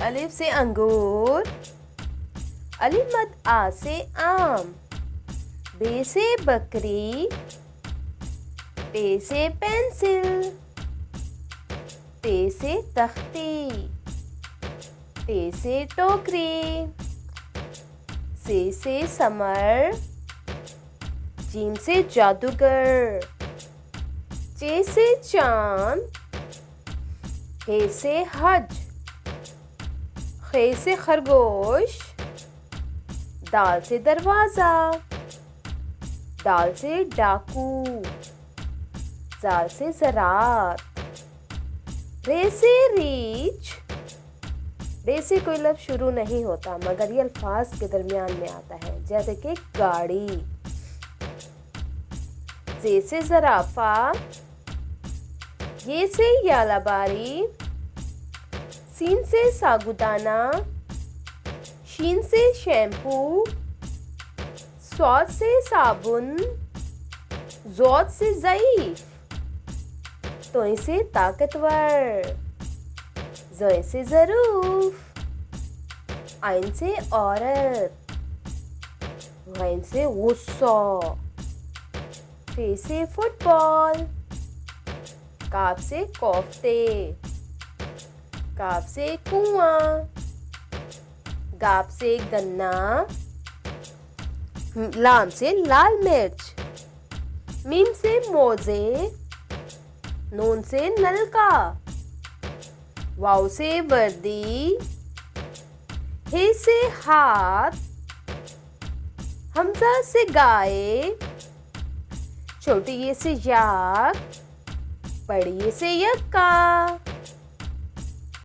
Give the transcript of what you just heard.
अलिफ से अंगूर, अलिफ मद आ से आम, बे से बकरी, पे से पेंसिल, ते से तख्ती, टे से टोकरी, से समर, जीम से जादूगर, चे से चांद, हे से हज, खे से खरगोश, दाल से दरवाज़ा, दाल से डाकू, जाल से ज़रात, रे से रीछ, रे से कोई लफ्ज़ शुरू नहीं होता मगर ये अल्फाज के दरमियान में आता है, जैसे कि गाड़ी। जे से ज़राफ़ा, ये से यालाबारी, सीन से सागुदाना, शीन से शैम्पू, स्वाद से साबुन, ज़ौद से ज़ईफ़, तोय से ताकतवर, ज़ोय से ज़रूफ, आइन से औरत, गैन से गुस्सा, फे से फुटबॉल, काफ से कोफ्ते, काफ से कुआं, गाप से गन्ना, लाम से लाल मिर्च, मीम से मोजे, नून से नलका, वाव से वर्दी, हे से हाथ, हमजा से गाय, छोटी ये से याक, बड़ी ये से यक्का।